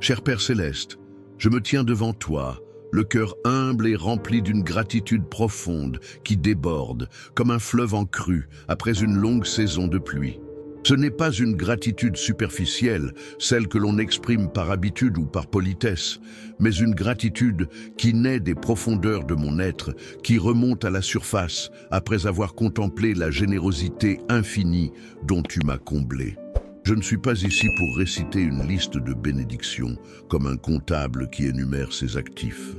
Cher Père Céleste, je me tiens devant toi, le cœur humble et rempli d'une gratitude profonde qui déborde, comme un fleuve en crue après une longue saison de pluie. Ce n'est pas une gratitude superficielle, celle que l'on exprime par habitude ou par politesse, mais une gratitude qui naît des profondeurs de mon être, qui remonte à la surface après avoir contemplé la générosité infinie dont tu m'as comblé. Je ne suis pas ici pour réciter une liste de bénédictions, comme un comptable qui énumère ses actifs.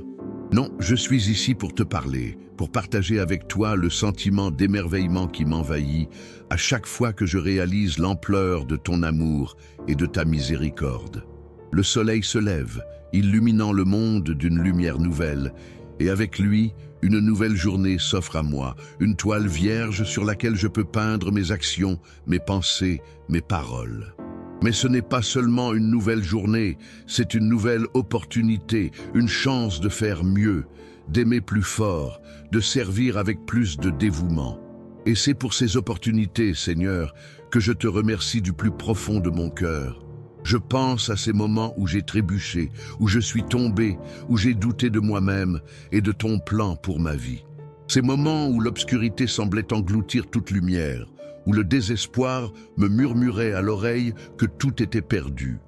Non, je suis ici pour te parler, pour partager avec toi le sentiment d'émerveillement qui m'envahit à chaque fois que je réalise l'ampleur de ton amour et de ta miséricorde. Le soleil se lève, illuminant le monde d'une lumière nouvelle, et avec lui, une nouvelle journée s'offre à moi, une toile vierge sur laquelle je peux peindre mes actions, mes pensées, mes paroles. Mais ce n'est pas seulement une nouvelle journée, c'est une nouvelle opportunité, une chance de faire mieux, d'aimer plus fort, de servir avec plus de dévouement. Et c'est pour ces opportunités, Seigneur, que je te remercie du plus profond de mon cœur. Je pense à ces moments où j'ai trébuché, où je suis tombé, où j'ai douté de moi-même et de ton plan pour ma vie. Ces moments où l'obscurité semblait engloutir toute lumière, où le désespoir me murmurait à l'oreille que tout était perdu.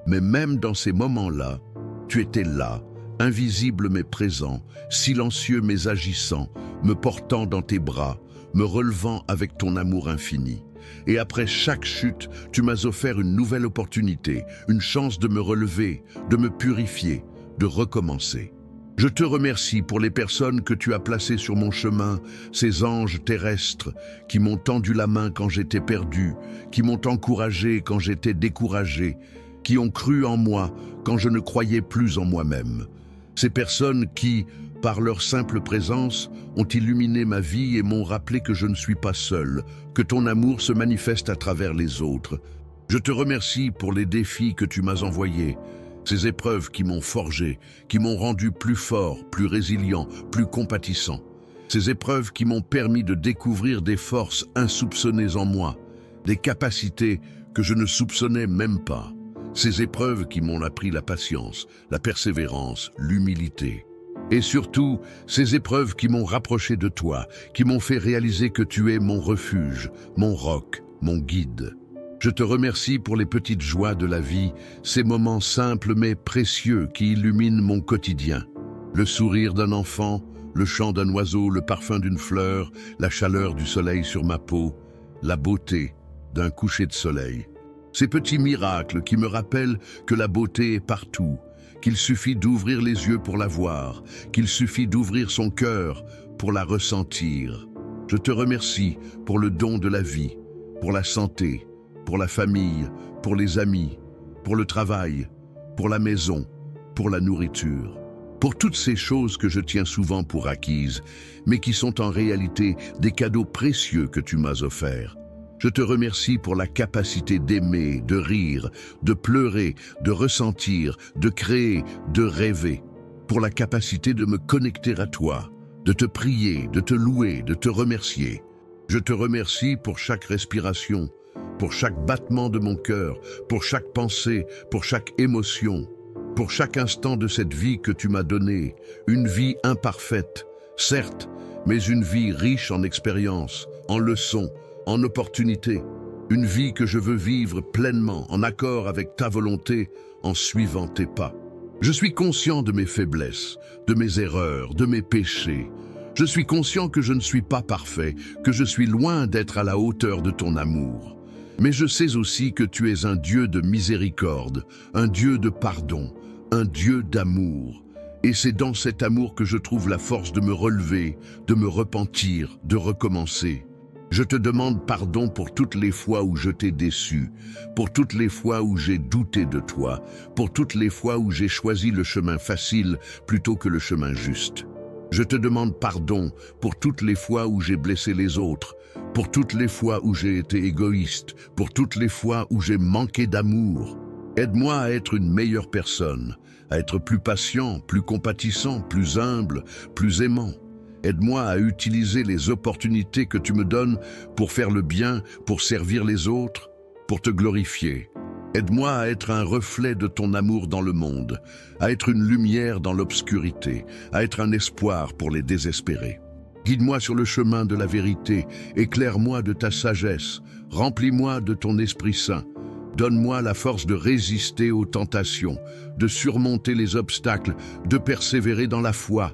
Mais même dans ces moments-là, tu étais là, invisible mais présent, silencieux mais agissant, me portant dans tes bras, me relevant avec ton amour infini. Et après chaque chute, tu m'as offert une nouvelle opportunité, une chance de me relever, de me purifier, de recommencer. Je te remercie pour les personnes que tu as placées sur mon chemin, ces anges terrestres qui m'ont tendu la main quand j'étais perdu, qui m'ont encouragé quand j'étais découragé, qui ont cru en moi quand je ne croyais plus en moi-même. Ces personnes qui, par leur simple présence, ont illuminé ma vie et m'ont rappelé que je ne suis pas seul, que ton amour se manifeste à travers les autres. Je te remercie pour les défis que tu m'as envoyés, ces épreuves qui m'ont forgé, qui m'ont rendu plus fort, plus résilient, plus compatissant. Ces épreuves qui m'ont permis de découvrir des forces insoupçonnées en moi, des capacités que je ne soupçonnais même pas. Ces épreuves qui m'ont appris la patience, la persévérance, l'humilité. Et surtout, ces épreuves qui m'ont rapproché de toi, qui m'ont fait réaliser que tu es mon refuge, mon roc, mon guide. Je te remercie pour les petites joies de la vie, ces moments simples mais précieux qui illuminent mon quotidien. Le sourire d'un enfant, le chant d'un oiseau, le parfum d'une fleur, la chaleur du soleil sur ma peau, la beauté d'un coucher de soleil. Ces petits miracles qui me rappellent que la beauté est partout, qu'il suffit d'ouvrir les yeux pour la voir, qu'il suffit d'ouvrir son cœur pour la ressentir. Je te remercie pour le don de la vie, pour la santé, pour la famille, pour les amis, pour le travail, pour la maison, pour la nourriture. Pour toutes ces choses que je tiens souvent pour acquises, mais qui sont en réalité des cadeaux précieux que tu m'as offerts. Je te remercie pour la capacité d'aimer, de rire, de pleurer, de ressentir, de créer, de rêver. Pour la capacité de me connecter à toi, de te prier, de te louer, de te remercier. Je te remercie pour chaque respiration, pour chaque battement de mon cœur, pour chaque pensée, pour chaque émotion, pour chaque instant de cette vie que tu m'as donnée, une vie imparfaite, certes, mais une vie riche en expériences, en leçons, en opportunités, une vie que je veux vivre pleinement, en accord avec ta volonté, en suivant tes pas. Je suis conscient de mes faiblesses, de mes erreurs, de mes péchés. Je suis conscient que je ne suis pas parfait, que je suis loin d'être à la hauteur de ton amour. Mais je sais aussi que tu es un Dieu de miséricorde, un Dieu de pardon, un Dieu d'amour. Et c'est dans cet amour que je trouve la force de me relever, de me repentir, de recommencer. Je te demande pardon pour toutes les fois où je t'ai déçu, pour toutes les fois où j'ai douté de toi, pour toutes les fois où j'ai choisi le chemin facile plutôt que le chemin juste. Je te demande pardon pour toutes les fois où j'ai blessé les autres, pour toutes les fois où j'ai été égoïste, pour toutes les fois où j'ai manqué d'amour. Aide-moi à être une meilleure personne, à être plus patient, plus compatissant, plus humble, plus aimant. Aide-moi à utiliser les opportunités que tu me donnes pour faire le bien, pour servir les autres, pour te glorifier. Aide-moi à être un reflet de ton amour dans le monde, à être une lumière dans l'obscurité, à être un espoir pour les désespérés. Guide-moi sur le chemin de la vérité, éclaire-moi de ta sagesse, remplis-moi de ton Esprit Saint. Donne-moi la force de résister aux tentations, de surmonter les obstacles, de persévérer dans la foi.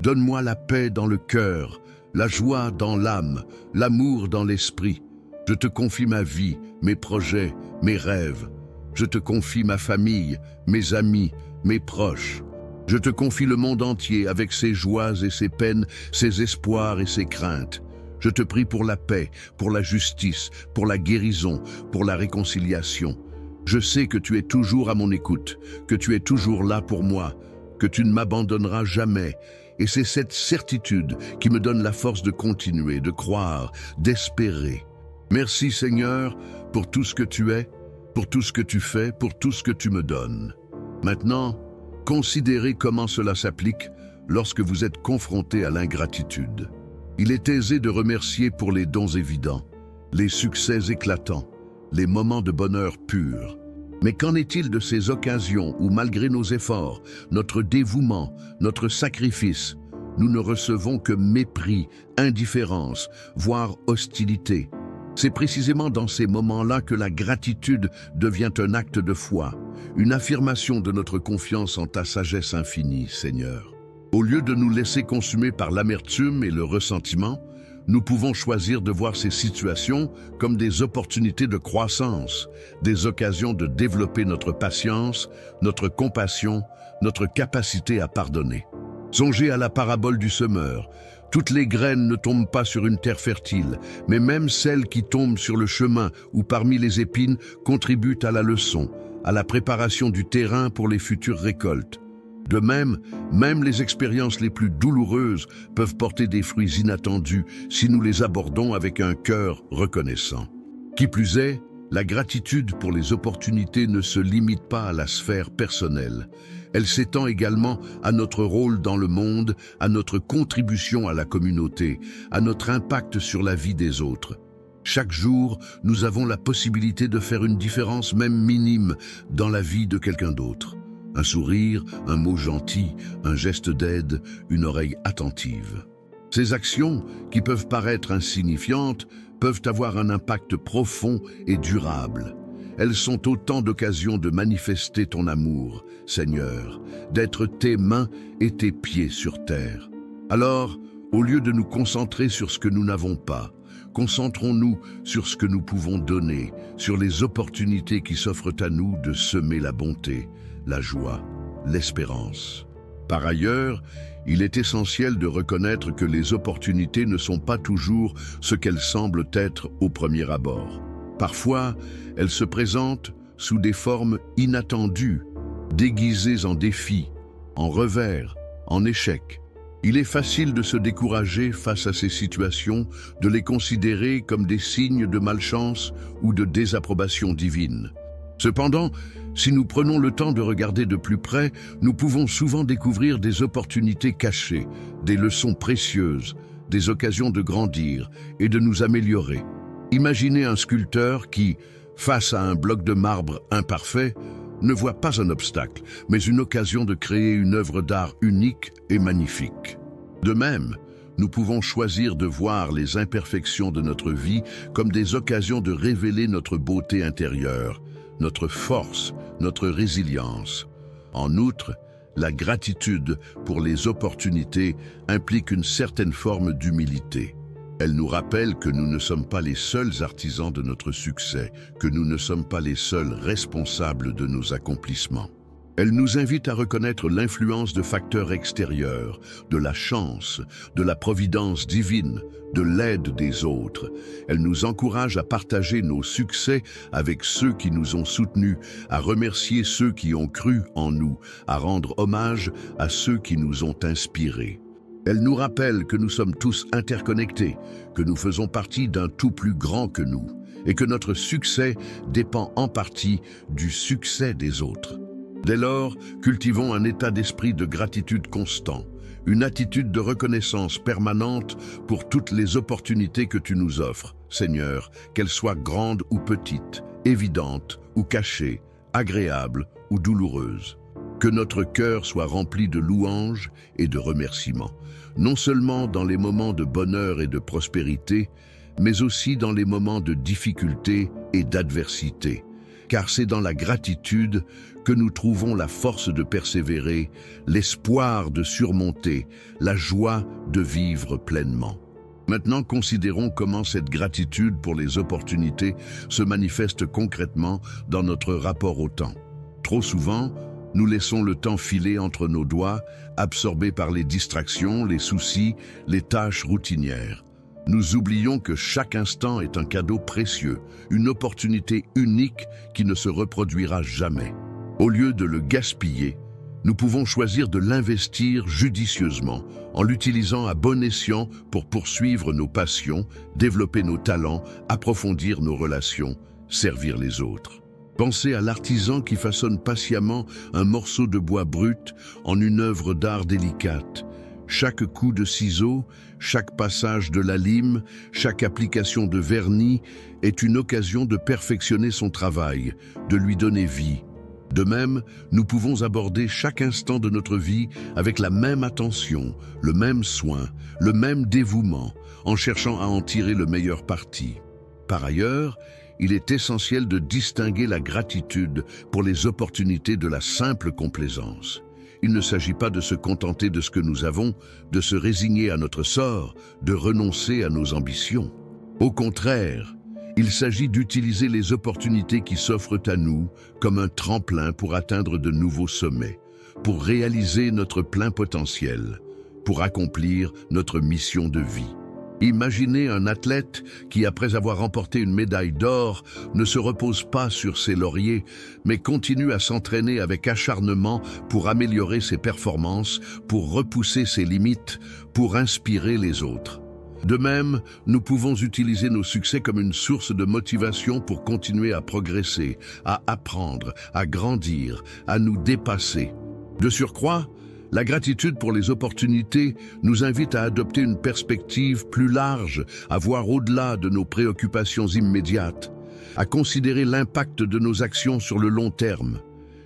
Donne-moi la paix dans le cœur, la joie dans l'âme, l'amour dans l'esprit. Je te confie ma vie, mes projets, mes rêves. Je te confie ma famille, mes amis, mes proches. Je te confie le monde entier avec ses joies et ses peines, ses espoirs et ses craintes. Je te prie pour la paix, pour la justice, pour la guérison, pour la réconciliation. Je sais que tu es toujours à mon écoute, que tu es toujours là pour moi, que tu ne m'abandonneras jamais. Et c'est cette certitude qui me donne la force de continuer, de croire, d'espérer. Merci Seigneur pour tout ce que tu es, pour tout ce que tu fais, pour tout ce que tu me donnes. Maintenant, considérez comment cela s'applique lorsque vous êtes confronté à l'ingratitude. Il est aisé de remercier pour les dons évidents, les succès éclatants, les moments de bonheur pur. Mais qu'en est-il de ces occasions où, malgré nos efforts, notre dévouement, notre sacrifice, nous ne recevons que mépris, indifférence, voire hostilité? C'est précisément dans ces moments-là que la gratitude devient un acte de foi, une affirmation de notre confiance en ta sagesse infinie, Seigneur. Au lieu de nous laisser consumer par l'amertume et le ressentiment, nous pouvons choisir de voir ces situations comme des opportunités de croissance, des occasions de développer notre patience, notre compassion, notre capacité à pardonner. Songez à la parabole du semeur. Toutes les graines ne tombent pas sur une terre fertile, mais même celles qui tombent sur le chemin ou parmi les épines contribuent à la leçon, à la préparation du terrain pour les futures récoltes. De même les expériences les plus douloureuses peuvent porter des fruits inattendus si nous les abordons avec un cœur reconnaissant. Qui plus est, la gratitude pour les opportunités ne se limite pas à la sphère personnelle. Elle s'étend également à notre rôle dans le monde, à notre contribution à la communauté, à notre impact sur la vie des autres. Chaque jour, nous avons la possibilité de faire une différence, même minime, dans la vie de quelqu'un d'autre. Un sourire, un mot gentil, un geste d'aide, une oreille attentive. Ces actions, qui peuvent paraître insignifiantes, peuvent avoir un impact profond et durable. Elles sont autant d'occasions de manifester ton amour, Seigneur, d'être tes mains et tes pieds sur terre. Alors, au lieu de nous concentrer sur ce que nous n'avons pas, concentrons-nous sur ce que nous pouvons donner, sur les opportunités qui s'offrent à nous de semer la bonté, la joie, l'espérance. Par ailleurs, il est essentiel de reconnaître que les opportunités ne sont pas toujours ce qu'elles semblent être au premier abord. Parfois, elles se présentent sous des formes inattendues, déguisées en défis, en revers, en échecs. Il est facile de se décourager face à ces situations, de les considérer comme des signes de malchance ou de désapprobation divine. Cependant, si nous prenons le temps de regarder de plus près, nous pouvons souvent découvrir des opportunités cachées, des leçons précieuses, des occasions de grandir et de nous améliorer. Imaginez un sculpteur qui, face à un bloc de marbre imparfait, ne voit pas un obstacle, mais une occasion de créer une œuvre d'art unique et magnifique. De même, nous pouvons choisir de voir les imperfections de notre vie comme des occasions de révéler notre beauté intérieure, notre force, notre résilience. En outre, la gratitude pour les opportunités implique une certaine forme d'humilité. Elle nous rappelle que nous ne sommes pas les seuls artisans de notre succès, que nous ne sommes pas les seuls responsables de nos accomplissements. Elle nous invite à reconnaître l'influence de facteurs extérieurs, de la chance, de la providence divine, de l'aide des autres. Elle nous encourage à partager nos succès avec ceux qui nous ont soutenus, à remercier ceux qui ont cru en nous, à rendre hommage à ceux qui nous ont inspirés. Elle nous rappelle que nous sommes tous interconnectés, que nous faisons partie d'un tout plus grand que nous, et que notre succès dépend en partie du succès des autres. Dès lors, cultivons un état d'esprit de gratitude constant, une attitude de reconnaissance permanente pour toutes les opportunités que tu nous offres, Seigneur, qu'elles soient grandes ou petites, évidentes ou cachées, agréables ou douloureuses. Que notre cœur soit rempli de louanges et de remerciements, non seulement dans les moments de bonheur et de prospérité, mais aussi dans les moments de difficulté et d'adversité. Car c'est dans la gratitude que nous trouvons la force de persévérer, l'espoir de surmonter, la joie de vivre pleinement. Maintenant, considérons comment cette gratitude pour les opportunités se manifeste concrètement dans notre rapport au temps. Trop souvent, nous laissons le temps filer entre nos doigts, absorbés par les distractions, les soucis, les tâches routinières. Nous oublions que chaque instant est un cadeau précieux, une opportunité unique qui ne se reproduira jamais. Au lieu de le gaspiller, nous pouvons choisir de l'investir judicieusement, en l'utilisant à bon escient pour poursuivre nos passions, développer nos talents, approfondir nos relations, servir les autres. Pensez à l'artisan qui façonne patiemment un morceau de bois brut en une œuvre d'art délicate. Chaque coup de ciseau, chaque passage de la lime, chaque application de vernis est une occasion de perfectionner son travail, de lui donner vie. De même, nous pouvons aborder chaque instant de notre vie avec la même attention, le même soin, le même dévouement, en cherchant à en tirer le meilleur parti. Par ailleurs, il est essentiel de distinguer la gratitude pour les opportunités de la simple complaisance. Il ne s'agit pas de se contenter de ce que nous avons, de se résigner à notre sort, de renoncer à nos ambitions. Au contraire, il s'agit d'utiliser les opportunités qui s'offrent à nous comme un tremplin pour atteindre de nouveaux sommets, pour réaliser notre plein potentiel, pour accomplir notre mission de vie. Imaginez un athlète qui, après avoir remporté une médaille d'or, ne se repose pas sur ses lauriers, mais continue à s'entraîner avec acharnement pour améliorer ses performances, pour repousser ses limites, pour inspirer les autres. De même, nous pouvons utiliser nos succès comme une source de motivation pour continuer à progresser, à apprendre, à grandir, à nous dépasser. De surcroît, la gratitude pour les opportunités nous invite à adopter une perspective plus large, à voir au-delà de nos préoccupations immédiates, à considérer l'impact de nos actions sur le long terme.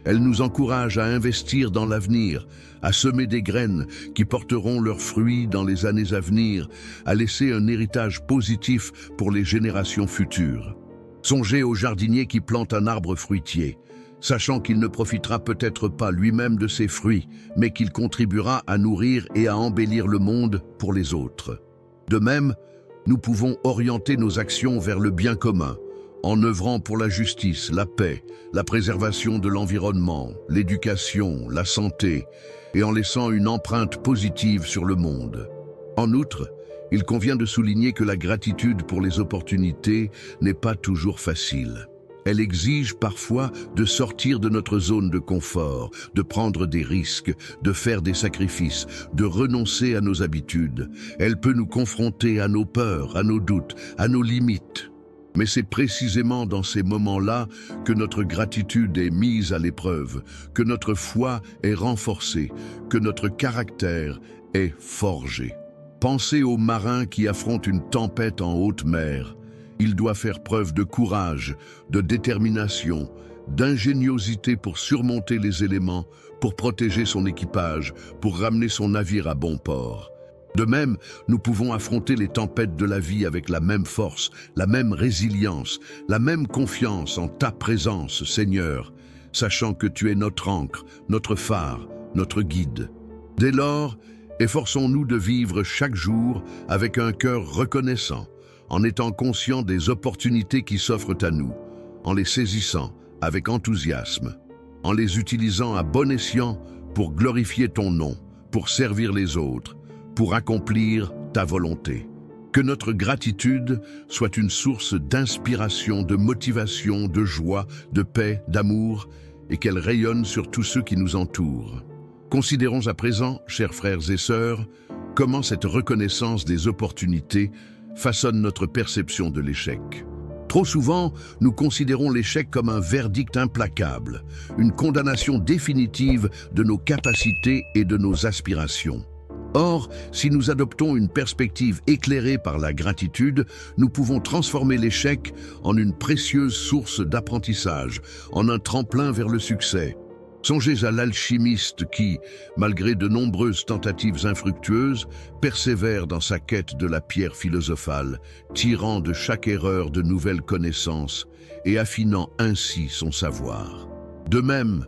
Elle nous encourage à investir dans l'avenir, à semer des graines qui porteront leurs fruits dans les années à venir, à laisser un héritage positif pour les générations futures. Songez au jardinier qui plante un arbre fruitier, sachant qu'il ne profitera peut-être pas lui-même de ses fruits, mais qu'il contribuera à nourrir et à embellir le monde pour les autres. De même, nous pouvons orienter nos actions vers le bien commun, en œuvrant pour la justice, la paix, la préservation de l'environnement, l'éducation, la santé, et en laissant une empreinte positive sur le monde. En outre, il convient de souligner que la gratitude pour les opportunités n'est pas toujours facile. Elle exige parfois de sortir de notre zone de confort, de prendre des risques, de faire des sacrifices, de renoncer à nos habitudes. Elle peut nous confronter à nos peurs, à nos doutes, à nos limites. Mais c'est précisément dans ces moments-là que notre gratitude est mise à l'épreuve, que notre foi est renforcée, que notre caractère est forgé. Pensez aux marins qui affrontent une tempête en haute mer. Il doit faire preuve de courage, de détermination, d'ingéniosité pour surmonter les éléments, pour protéger son équipage, pour ramener son navire à bon port. De même, nous pouvons affronter les tempêtes de la vie avec la même force, la même résilience, la même confiance en ta présence, Seigneur, sachant que tu es notre ancre, notre phare, notre guide. Dès lors, efforçons-nous de vivre chaque jour avec un cœur reconnaissant, en étant conscients des opportunités qui s'offrent à nous, en les saisissant avec enthousiasme, en les utilisant à bon escient pour glorifier ton nom, pour servir les autres, pour accomplir ta volonté. Que notre gratitude soit une source d'inspiration, de motivation, de joie, de paix, d'amour, et qu'elle rayonne sur tous ceux qui nous entourent. Considérons à présent, chers frères et sœurs, comment cette reconnaissance des opportunités façonne notre perception de l'échec. Trop souvent, nous considérons l'échec comme un verdict implacable, une condamnation définitive de nos capacités et de nos aspirations. Or, si nous adoptons une perspective éclairée par la gratitude, nous pouvons transformer l'échec en une précieuse source d'apprentissage, en un tremplin vers le succès. Songez à l'alchimiste qui, malgré de nombreuses tentatives infructueuses, persévère dans sa quête de la pierre philosophale, tirant de chaque erreur de nouvelles connaissances et affinant ainsi son savoir. De même,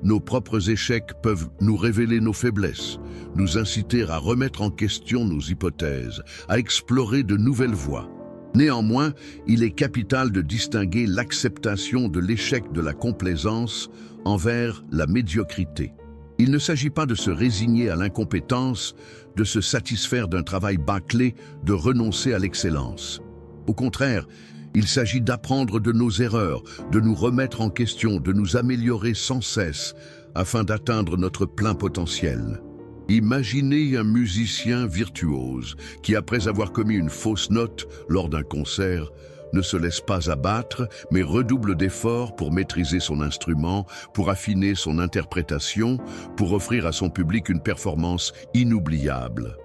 nos propres échecs peuvent nous révéler nos faiblesses, nous inciter à remettre en question nos hypothèses, à explorer de nouvelles voies. Néanmoins, il est capital de distinguer l'acceptation de l'échec de la complaisance envers la médiocrité. Il ne s'agit pas de se résigner à l'incompétence, de se satisfaire d'un travail bâclé, de renoncer à l'excellence. Au contraire, il s'agit d'apprendre de nos erreurs, de nous remettre en question, de nous améliorer sans cesse, afin d'atteindre notre plein potentiel. Imaginez un musicien virtuose qui, après avoir commis une fausse note lors d'un concert, ne se laisse pas abattre, mais redouble d'efforts pour maîtriser son instrument, pour affiner son interprétation, pour offrir à son public une performance inoubliable.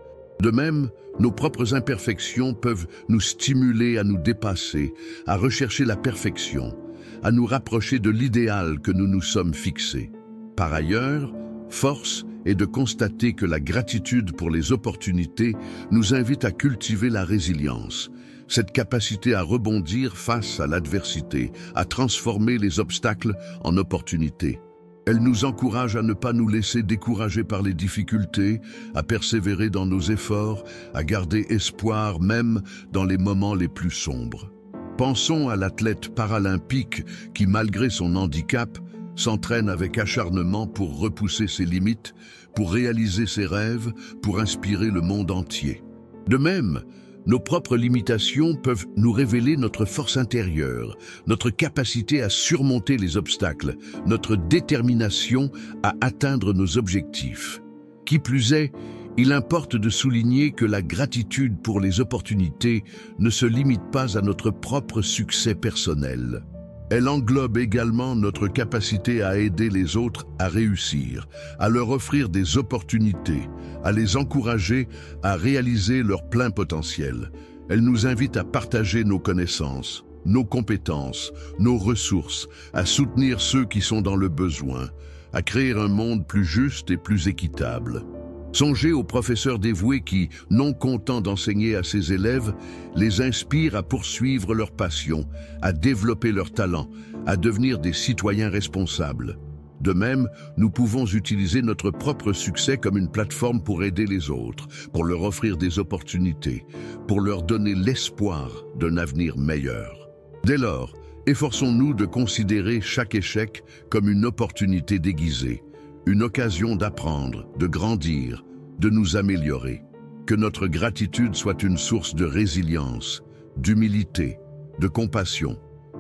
De même, nos propres imperfections peuvent nous stimuler à nous dépasser, à rechercher la perfection, à nous rapprocher de l'idéal que nous nous sommes fixés. Par ailleurs, force est de constater que la gratitude pour les opportunités nous invite à cultiver la résilience, cette capacité à rebondir face à l'adversité, à transformer les obstacles en opportunités. Elle nous encourage à ne pas nous laisser décourager par les difficultés, à persévérer dans nos efforts, à garder espoir même dans les moments les plus sombres. Pensons à l'athlète paralympique qui, malgré son handicap, s'entraîne avec acharnement pour repousser ses limites, pour réaliser ses rêves, pour inspirer le monde entier. De même, nos propres limitations peuvent nous révéler notre force intérieure, notre capacité à surmonter les obstacles, notre détermination à atteindre nos objectifs. Qui plus est, il importe de souligner que la gratitude pour les opportunités ne se limite pas à notre propre succès personnel. Elle englobe également notre capacité à aider les autres à réussir, à leur offrir des opportunités, à les encourager à réaliser leur plein potentiel. Elle nous invite à partager nos connaissances, nos compétences, nos ressources, à soutenir ceux qui sont dans le besoin, à créer un monde plus juste et plus équitable. Songez aux professeurs dévoués qui, non contents d'enseigner à ses élèves, les inspirent à poursuivre leur passion, à développer leur talent, à devenir des citoyens responsables. De même, nous pouvons utiliser notre propre succès comme une plateforme pour aider les autres, pour leur offrir des opportunités, pour leur donner l'espoir d'un avenir meilleur. Dès lors, efforçons-nous de considérer chaque échec comme une opportunité déguisée, une occasion d'apprendre, de grandir, de nous améliorer. Que notre gratitude soit une source de résilience, d'humilité, de compassion,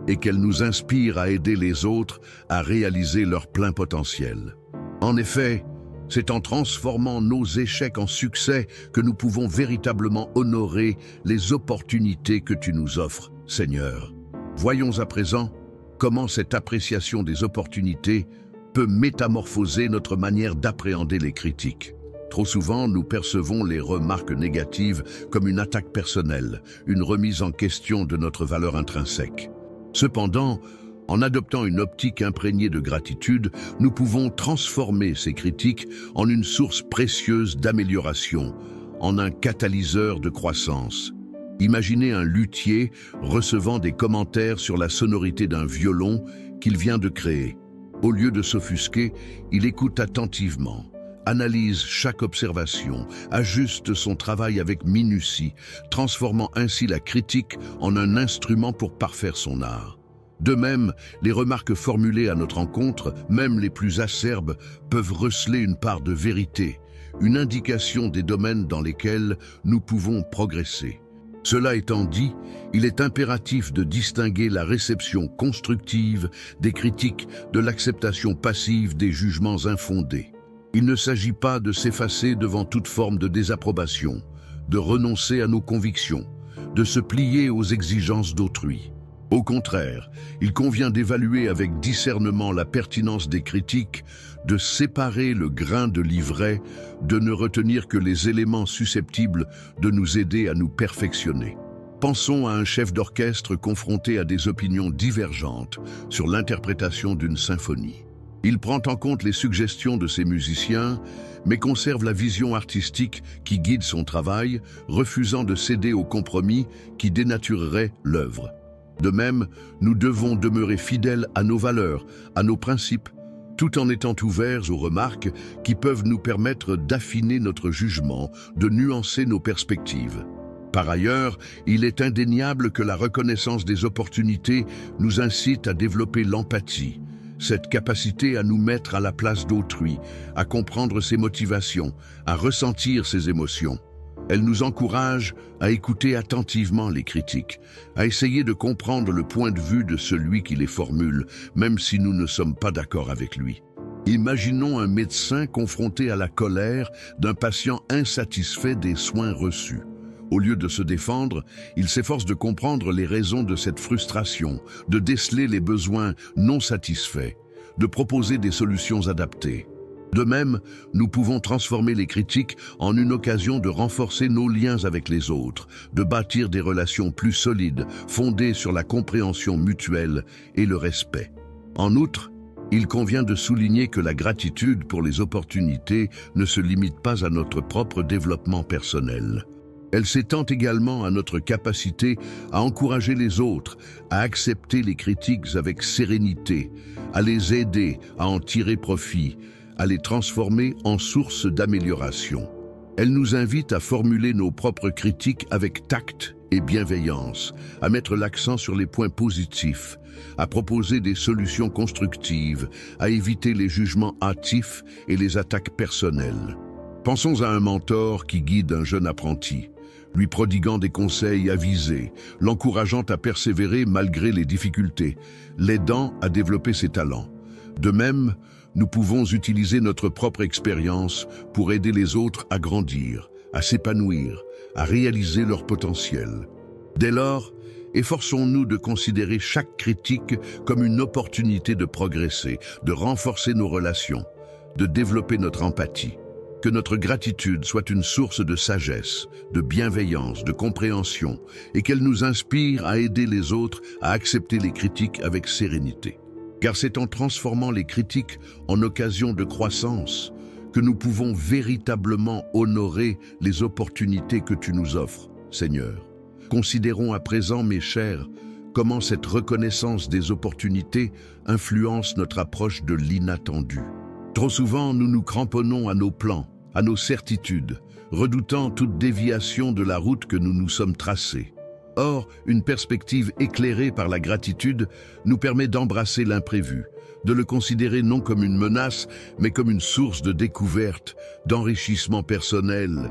et qu'elle nous inspire à aider les autres à réaliser leur plein potentiel. En effet, c'est en transformant nos échecs en succès que nous pouvons véritablement honorer les opportunités que tu nous offres, Seigneur. Voyons à présent comment cette appréciation des opportunités peut métamorphoser notre manière d'appréhender les critiques. Trop souvent, nous percevons les remarques négatives comme une attaque personnelle, une remise en question de notre valeur intrinsèque. Cependant, en adoptant une optique imprégnée de gratitude, nous pouvons transformer ces critiques en une source précieuse d'amélioration, en un catalyseur de croissance. Imaginez un luthier recevant des commentaires sur la sonorité d'un violon qu'il vient de créer. Au lieu de s'offusquer, il écoute attentivement, analyse chaque observation, ajuste son travail avec minutie, transformant ainsi la critique en un instrument pour parfaire son art. De même, les remarques formulées à notre encontre, même les plus acerbes, peuvent receler une part de vérité, une indication des domaines dans lesquels nous pouvons progresser. Cela étant dit, il est impératif de distinguer la réception constructive des critiques de l'acceptation passive des jugements infondés. Il ne s'agit pas de s'effacer devant toute forme de désapprobation, de renoncer à nos convictions, de se plier aux exigences d'autrui. Au contraire, il convient d'évaluer avec discernement la pertinence des critiques, de séparer le grain de l'ivraie, de ne retenir que les éléments susceptibles de nous aider à nous perfectionner. Pensons à un chef d'orchestre confronté à des opinions divergentes sur l'interprétation d'une symphonie. Il prend en compte les suggestions de ses musiciens, mais conserve la vision artistique qui guide son travail, refusant de céder aux compromis qui dénatureraient l'œuvre. De même, nous devons demeurer fidèles à nos valeurs, à nos principes, tout en étant ouverts aux remarques qui peuvent nous permettre d'affiner notre jugement, de nuancer nos perspectives. Par ailleurs, il est indéniable que la reconnaissance des opportunités nous incite à développer l'empathie, cette capacité à nous mettre à la place d'autrui, à comprendre ses motivations, à ressentir ses émotions. Elle nous encourage à écouter attentivement les critiques, à essayer de comprendre le point de vue de celui qui les formule, même si nous ne sommes pas d'accord avec lui. Imaginons un médecin confronté à la colère d'un patient insatisfait des soins reçus. Au lieu de se défendre, il s'efforce de comprendre les raisons de cette frustration, de déceler les besoins non satisfaits, de proposer des solutions adaptées. De même, nous pouvons transformer les critiques en une occasion de renforcer nos liens avec les autres, de bâtir des relations plus solides, fondées sur la compréhension mutuelle et le respect. En outre, il convient de souligner que la gratitude pour les opportunités ne se limite pas à notre propre développement personnel. Elle s'étend également à notre capacité à encourager les autres, à accepter les critiques avec sérénité, à les aider à en tirer profit, à les transformer en source d'amélioration. Elle nous invite à formuler nos propres critiques avec tact et bienveillance, à mettre l'accent sur les points positifs, à proposer des solutions constructives, à éviter les jugements hâtifs et les attaques personnelles. Pensons à un mentor qui guide un jeune apprenti, lui prodiguant des conseils avisés, l'encourageant à persévérer malgré les difficultés, l'aidant à développer ses talents. De même, nous pouvons utiliser notre propre expérience pour aider les autres à grandir, à s'épanouir, à réaliser leur potentiel. Dès lors, efforçons-nous de considérer chaque critique comme une opportunité de progresser, de renforcer nos relations, de développer notre empathie. Que notre gratitude soit une source de sagesse, de bienveillance, de compréhension, et qu'elle nous inspire à aider les autres à accepter les critiques avec sérénité. Car c'est en transformant les critiques en occasion de croissance que nous pouvons véritablement honorer les opportunités que tu nous offres, Seigneur. Considérons à présent, mes chers, comment cette reconnaissance des opportunités influence notre approche de l'inattendu. Trop souvent, nous nous cramponnons à nos plans, à nos certitudes, redoutant toute déviation de la route que nous nous sommes tracée. Or, une perspective éclairée par la gratitude nous permet d'embrasser l'imprévu, de le considérer non comme une menace, mais comme une source de découverte, d'enrichissement personnel.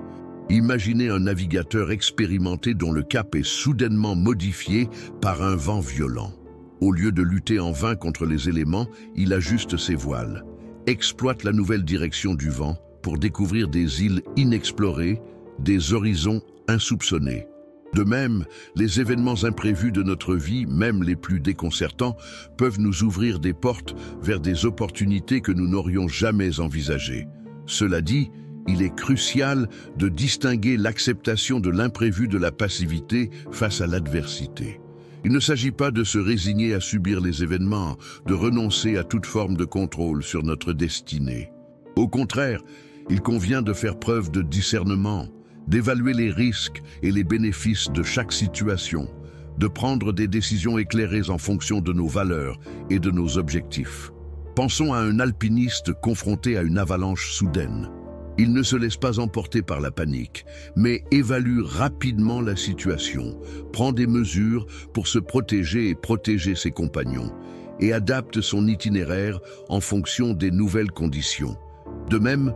Imaginez un navigateur expérimenté dont le cap est soudainement modifié par un vent violent. Au lieu de lutter en vain contre les éléments, il ajuste ses voiles, exploite la nouvelle direction du vent pour découvrir des îles inexplorées, des horizons insoupçonnés. De même, les événements imprévus de notre vie, même les plus déconcertants, peuvent nous ouvrir des portes vers des opportunités que nous n'aurions jamais envisagées. Cela dit, il est crucial de distinguer l'acceptation de l'imprévu de la passivité face à l'adversité. Il ne s'agit pas de se résigner à subir les événements, de renoncer à toute forme de contrôle sur notre destinée. Au contraire, il convient de faire preuve de discernement, d'évaluer les risques et les bénéfices de chaque situation, de prendre des décisions éclairées en fonction de nos valeurs et de nos objectifs. Pensons à un alpiniste confronté à une avalanche soudaine. Il ne se laisse pas emporter par la panique, mais évalue rapidement la situation, prend des mesures pour se protéger et protéger ses compagnons, et adapte son itinéraire en fonction des nouvelles conditions. De même,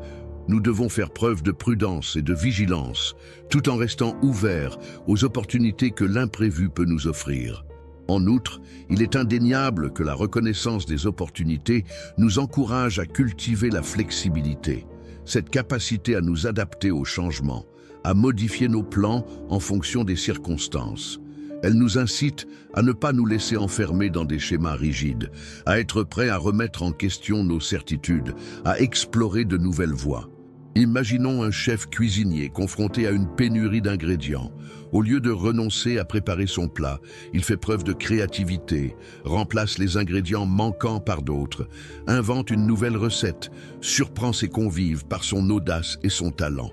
nous devons faire preuve de prudence et de vigilance, tout en restant ouverts aux opportunités que l'imprévu peut nous offrir. En outre, il est indéniable que la reconnaissance des opportunités nous encourage à cultiver la flexibilité, cette capacité à nous adapter aux changements, à modifier nos plans en fonction des circonstances. Elle nous incite à ne pas nous laisser enfermer dans des schémas rigides, à être prêts à remettre en question nos certitudes, à explorer de nouvelles voies. Imaginons un chef cuisinier confronté à une pénurie d'ingrédients. Au lieu de renoncer à préparer son plat, il fait preuve de créativité, remplace les ingrédients manquants par d'autres, invente une nouvelle recette, surprend ses convives par son audace et son talent.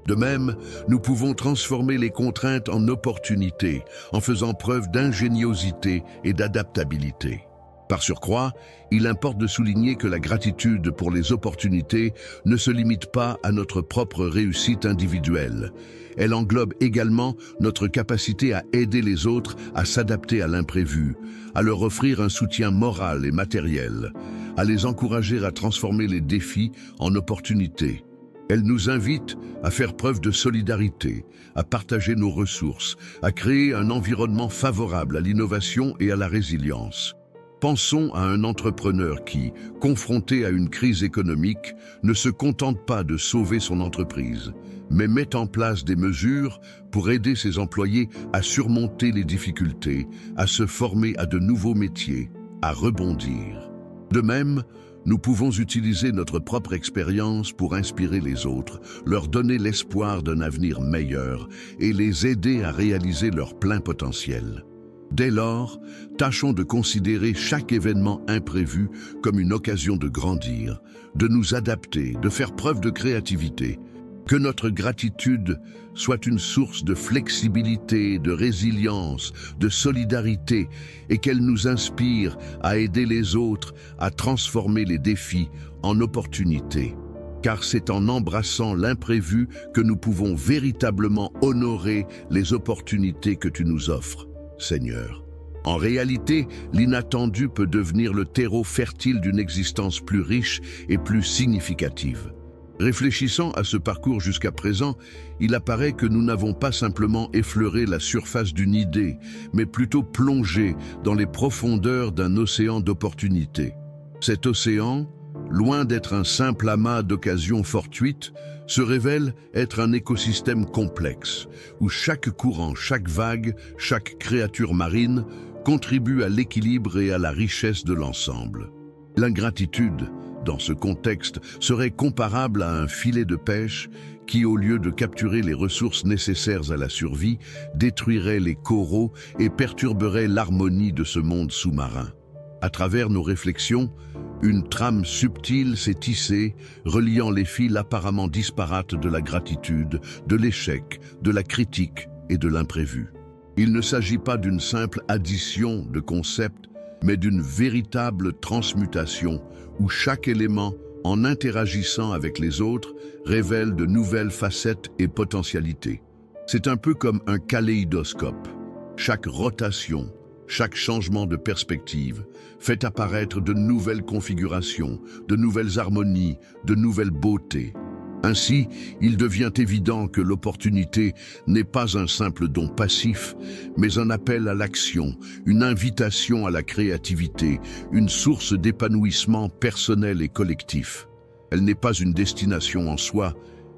De même, nous pouvons transformer les contraintes en opportunités, en faisant preuve d'ingéniosité et d'adaptabilité. Par surcroît, il importe de souligner que la gratitude pour les opportunités ne se limite pas à notre propre réussite individuelle. Elle englobe également notre capacité à aider les autres à s'adapter à l'imprévu, à leur offrir un soutien moral et matériel, à les encourager à transformer les défis en opportunités. Elle nous invite à faire preuve de solidarité, à partager nos ressources, à créer un environnement favorable à l'innovation et à la résilience. Pensons à un entrepreneur qui, confronté à une crise économique, ne se contente pas de sauver son entreprise, mais met en place des mesures pour aider ses employés à surmonter les difficultés, à se former à de nouveaux métiers, à rebondir. De même, nous pouvons utiliser notre propre expérience pour inspirer les autres, leur donner l'espoir d'un avenir meilleur et les aider à réaliser leur plein potentiel. Dès lors, tâchons de considérer chaque événement imprévu comme une occasion de grandir, de nous adapter, de faire preuve de créativité. Que notre gratitude soit une source de flexibilité, de résilience, de solidarité et qu'elle nous inspire à aider les autres à transformer les défis en opportunités. Car c'est en embrassant l'imprévu que nous pouvons véritablement honorer les opportunités que tu nous offres, Seigneur. En réalité, l'inattendu peut devenir le terreau fertile d'une existence plus riche et plus significative. Réfléchissant à ce parcours jusqu'à présent, il apparaît que nous n'avons pas simplement effleuré la surface d'une idée, mais plutôt plongé dans les profondeurs d'un océan d'opportunités. Cet océan, loin d'être un simple amas d'occasions fortuites, se révèle être un écosystème complexe, où chaque courant, chaque vague, chaque créature marine contribue à l'équilibre et à la richesse de l'ensemble. L'ingratitude, dans ce contexte, serait comparable à un filet de pêche qui, au lieu de capturer les ressources nécessaires à la survie, détruirait les coraux et perturberait l'harmonie de ce monde sous-marin. À travers nos réflexions, une trame subtile s'est tissée, reliant les fils apparemment disparates de la gratitude, de l'échec, de la critique et de l'imprévu. Il ne s'agit pas d'une simple addition de concepts, mais d'une véritable transmutation où chaque élément, en interagissant avec les autres, révèle de nouvelles facettes et potentialités. C'est un peu comme un kaléidoscope. Chaque rotation, chaque changement de perspective fait apparaître de nouvelles configurations, de nouvelles harmonies, de nouvelles beautés. Ainsi, il devient évident que l'opportunité n'est pas un simple don passif, mais un appel à l'action, une invitation à la créativité, une source d'épanouissement personnel et collectif. Elle n'est pas une destination en soi,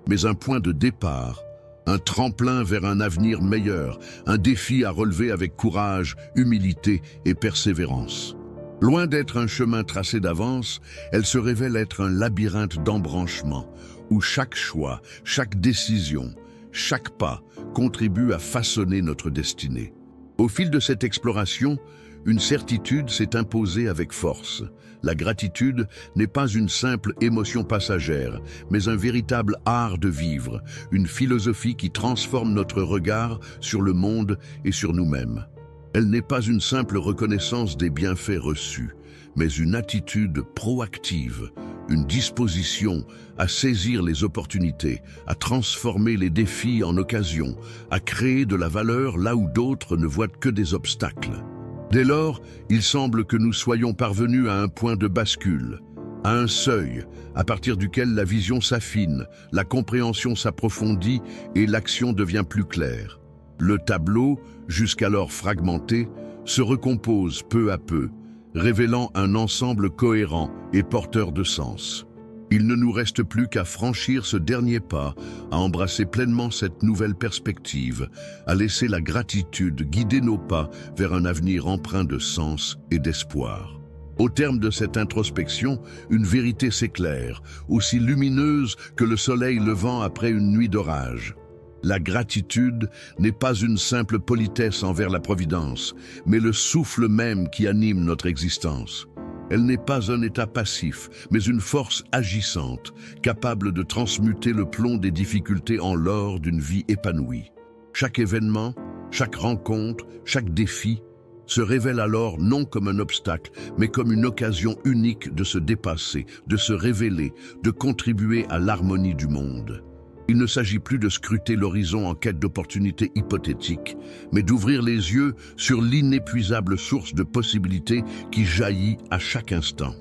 mais un point de départ, un tremplin vers un avenir meilleur, un défi à relever avec courage, humilité et persévérance. Loin d'être un chemin tracé d'avance, elle se révèle être un labyrinthe d'embranchements, où chaque choix, chaque décision, chaque pas contribue à façonner notre destinée. Au fil de cette exploration, une certitude s'est imposée avec force. La gratitude n'est pas une simple émotion passagère, mais un véritable art de vivre, une philosophie qui transforme notre regard sur le monde et sur nous-mêmes. Elle n'est pas une simple reconnaissance des bienfaits reçus, mais une attitude proactive, une disposition à saisir les opportunités, à transformer les défis en occasions, à créer de la valeur là où d'autres ne voient que des obstacles. Dès lors, il semble que nous soyons parvenus à un point de bascule, à un seuil à partir duquel la vision s'affine, la compréhension s'approfondit et l'action devient plus claire. Le tableau, jusqu'alors fragmenté, se recompose peu à peu, révélant un ensemble cohérent et porteur de sens. Il ne nous reste plus qu'à franchir ce dernier pas, à embrasser pleinement cette nouvelle perspective, à laisser la gratitude guider nos pas vers un avenir empreint de sens et d'espoir. Au terme de cette introspection, une vérité s'éclaire, aussi lumineuse que le soleil levant après une nuit d'orage. La gratitude n'est pas une simple politesse envers la Providence, mais le souffle même qui anime notre existence. Elle n'est pas un état passif, mais une force agissante, capable de transmuter le plomb des difficultés en l'or d'une vie épanouie. Chaque événement, chaque rencontre, chaque défi se révèle alors non comme un obstacle, mais comme une occasion unique de se dépasser, de se révéler, de contribuer à l'harmonie du monde. Il ne s'agit plus de scruter l'horizon en quête d'opportunités hypothétiques, mais d'ouvrir les yeux sur l'inépuisable source de possibilités qui jaillit à chaque instant.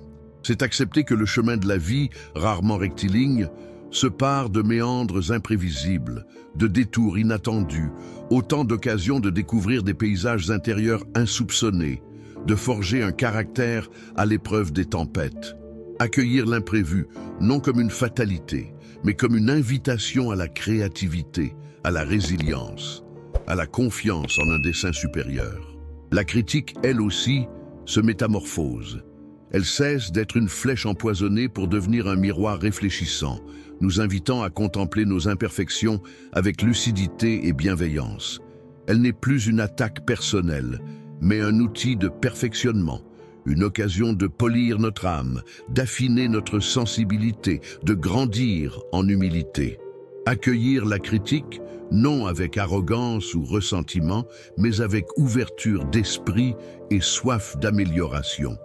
C'est accepter que le chemin de la vie, rarement rectiligne, se pare de méandres imprévisibles, de détours inattendus, autant d'occasions de découvrir des paysages intérieurs insoupçonnés, de forger un caractère à l'épreuve des tempêtes. Accueillir l'imprévu, non comme une fatalité, mais comme une invitation à la créativité, à la résilience, à la confiance en un dessein supérieur. La critique, elle aussi, se métamorphose. Elle cesse d'être une flèche empoisonnée pour devenir un miroir réfléchissant, nous invitant à contempler nos imperfections avec lucidité et bienveillance. Elle n'est plus une attaque personnelle, mais un outil de perfectionnement, une occasion de polir notre âme, d'affiner notre sensibilité, de grandir en humilité. Accueillir la critique, non avec arrogance ou ressentiment, mais avec ouverture d'esprit et soif d'amélioration.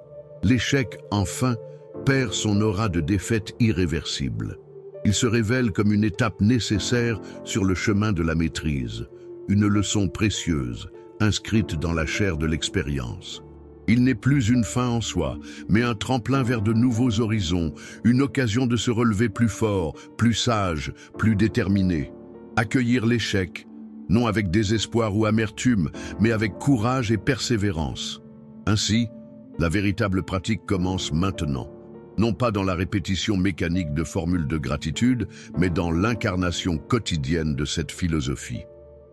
L'échec, enfin, perd son aura de défaite irréversible. Il se révèle comme une étape nécessaire sur le chemin de la maîtrise, une leçon précieuse, inscrite dans la chair de l'expérience. Il n'est plus une fin en soi, mais un tremplin vers de nouveaux horizons, une occasion de se relever plus fort, plus sage, plus déterminé. Accueillir l'échec, non avec désespoir ou amertume, mais avec courage et persévérance. Ainsi, la véritable pratique commence maintenant, non pas dans la répétition mécanique de formules de gratitude, mais dans l'incarnation quotidienne de cette philosophie.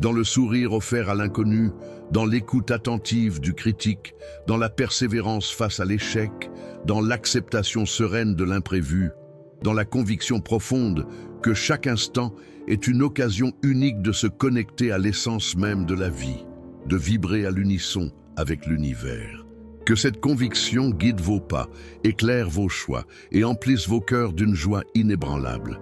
Dans le sourire offert à l'inconnu, dans l'écoute attentive du critique, dans la persévérance face à l'échec, dans l'acceptation sereine de l'imprévu, dans la conviction profonde que chaque instant est une occasion unique de se connecter à l'essence même de la vie, de vibrer à l'unisson avec l'univers. Que cette conviction guide vos pas, éclaire vos choix et emplisse vos cœurs d'une joie inébranlable.